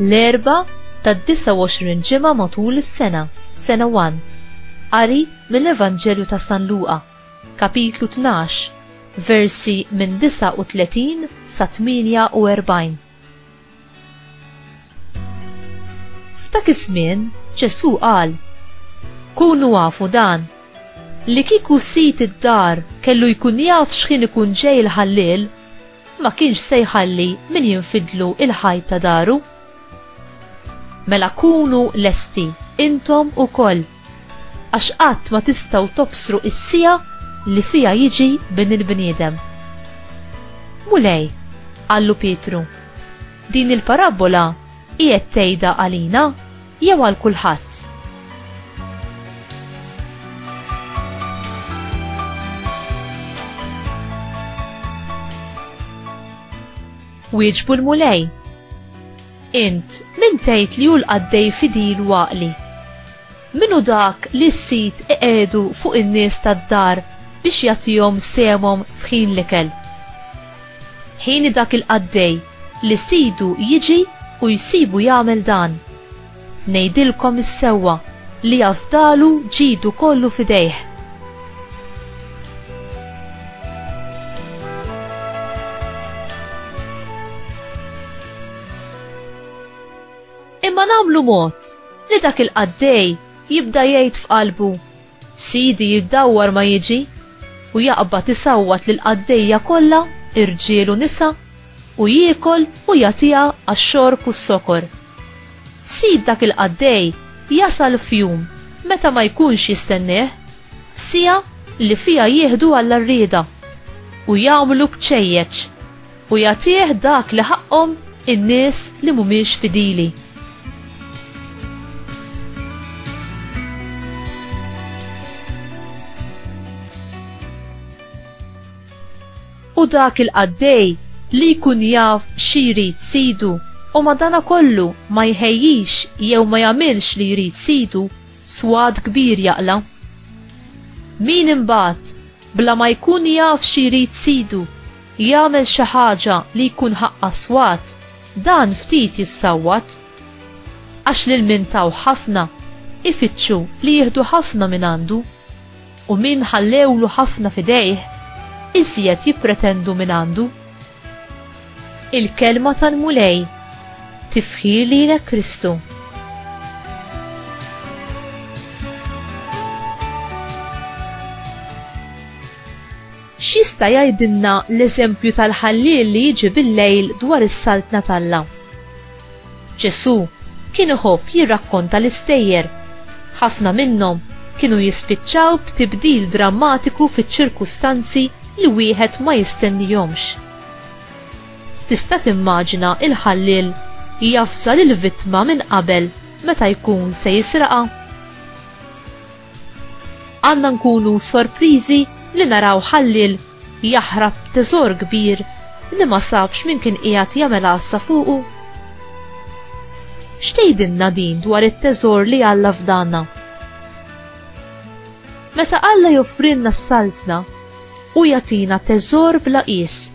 l-erba' tad-29 ġimgħa matul is-sena, sena 1. Qari mill-Evanġelju ta' San Luqa, kapitlu 12, versi minn 39 sa 48. F'dak iż-żmien Ġesu qal: Kunu għafu dan, li kieku sit id-dar kellu jkun jaf x'kien ikun ġej il-ħallil, ma kienx se jħalli min jinfidlu il-ħajt ta' daru. Mela kunu lesti intom ukoll, għax qatt ma tistgħu tobsru is-sija li fiha jiġi bin il-bniedem. Mulej, qallu Pietru, din il-parabola qiegħed tgħidha għalina jew għal kulħadd? Wieġbu l-mulej: Int min tgħid li hu l-qaddej fidil waqli? Minu dak li s-sit iqedu fuq in-nies tad-dar biex jagħtihom semhom f'ħin l-ikel? Ħin dak il-qaddej li sidu jiġi u jsibu jagħmel dan. Ngħidilkom is-sewwa li jafdalu ġidu kollu fidejh. Imma nagħmlu mod li dak il-qaddej jibda jgħid f'qalbu: Sidi jiddawwar ma jiġi, u jaqbad isawwat lil qaddejja kollha, irġiel u nisa, u jiekol u jagħtiha għax-xorb u s-sokor. Sid dak il-qaddej jasal f'jum meta ma jkunx jistenneh, f'sija li fiha jieħdu għall-arrieda u jagħmlu bċejjeċ u jagħtih dak li ħaqhom in-nies li mhumiex fidili. U dak il-qaddej li jkun jaf xi jrid sidu u madankollu ma jħejjix jew ma jagħmilx li jrid sidu, swad kbir jaqla. Min imbagħad bla ma jkun jaf xi jrid sidu jagħmel xi ħaġa li jkun ħaqqa swad, dan ftit jissawwat. Għax lil min taw ħafna ifittxu li jieħdu ħafna minn għandu, u min ħallewlu ħafna fidejh iżjed jippretendu minn għandu. Il-kelma tal-mulej tifħir lilek Kristu. X'jista' jgħidilna l-eżempju tal-ħallil li jiġi bil-lejl dwar is-saltna tal-Alla? Ġesu kien iħobb jirrakkonta l-istejjer. Ħafna minnhom kienu jispiċċaw b'tibdil drammatiku fiċ-ċirkustanzi li wieħed ma jistennihomx. Tista' timmaġina il-ħallil jafżal il-vittma minn qabel meta jkun se jisraqa? Għandna nkunu sorpriżi li naraw ħallil jaħrab teżor kbir li ma sabx min kien qiegħed jagħmel għassa fuqu. X'tgħidilna din dwar it-teżor li Alla fdanna? Meta Alla joffrilna s-saltna u jagħtina teżor bla qis,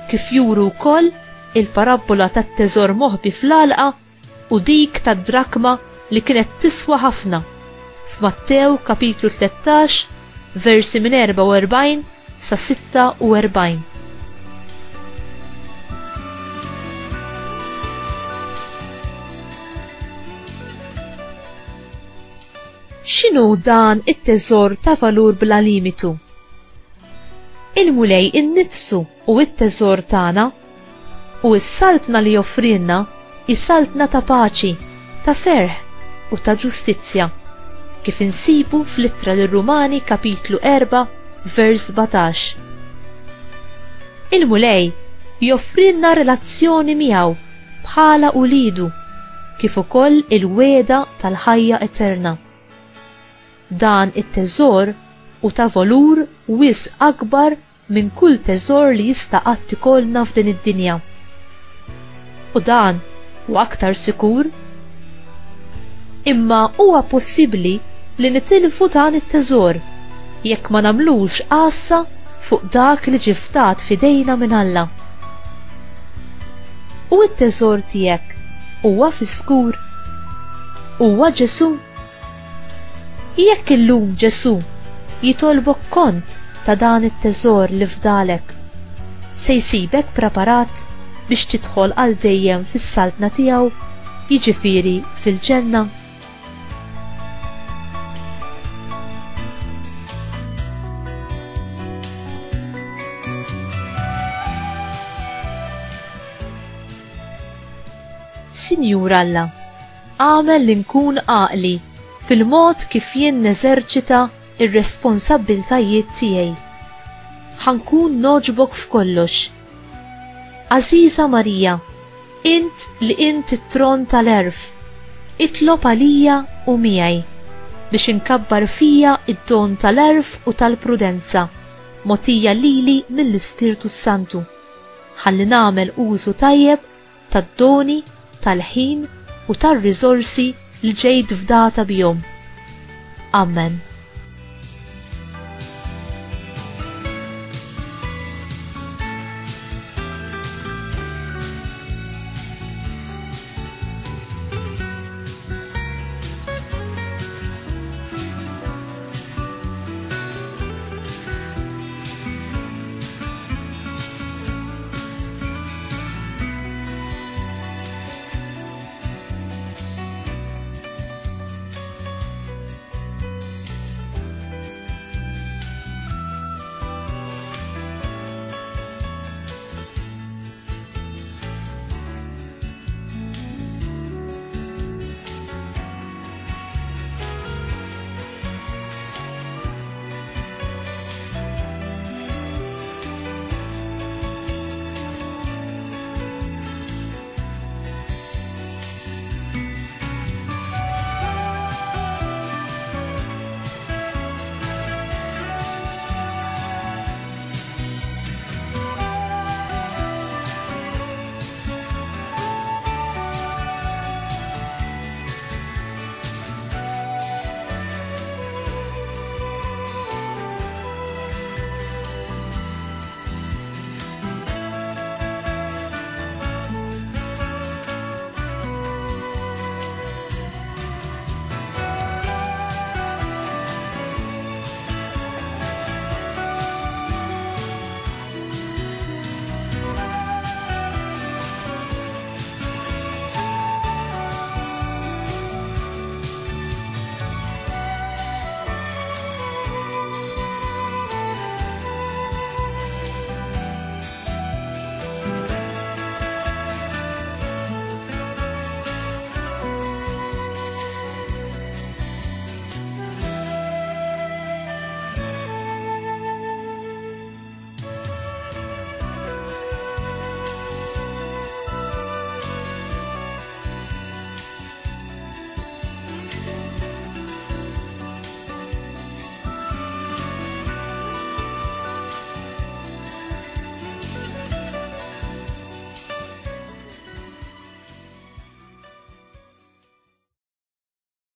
kif juru wkoll il-parabola tat-teżor moħbi fl-għalqa u dik tad-drakma li kienet tiswa ħafna f'Mattew kapitlu 13 versi minn 44 sa 46. X'inhu dan it-teżor ta' valur bla limitu? Il-mulej innifsu u it-teżor tagħna, u s-saltna li joffrilna is-saltna ta' paċi, ta' ferħ u ta' ġustizzja, kif insibu fl-ittra lir-Rumani kapitlu 4 vers 17. Il-mulej joffrilna relazzjoni miegħu bħala ulidu, kif ukoll il-weda tal-ħajja eterna. Dan it-teżor u ta' valur wis akbar minn kull teżor li jista' qatt ikollna f'din id-dinja. U dan u aktar sikur? Imma huwa possibbli li nitilfu dan it-teżor jekk ma nagħmlux qassa fuq dak li ġiftat fidejna minn Alla. U t-teżor tiegħek huwa fiskur? Huwa Ġesu? Jekk illum Ġesu jitolbok kont ta' dan it-teżor li fdalek, se jsibek preparat biex tidħol għal dejjem fis-saltna tiegħu, jiġifieri fil-ġenna? Sinjur Alla, għamel li nkun għaqli fil-mod kif jien neżerċita ir-responsabbiltajiet tiegħi. Ħankun noġbok f'kollox. Għażiża Marija, int li int it-tron tal-erf, itlob għalija u miegħi biex inkabbar fija id-don tal-erf u tal-prudenza mogħtija lili mill-Ispirtu Santu, ħalli nagħmel użu tajjeb tad-doni, tal-ħin u tar-riżorsi li ġejt fdata bihom. Amen.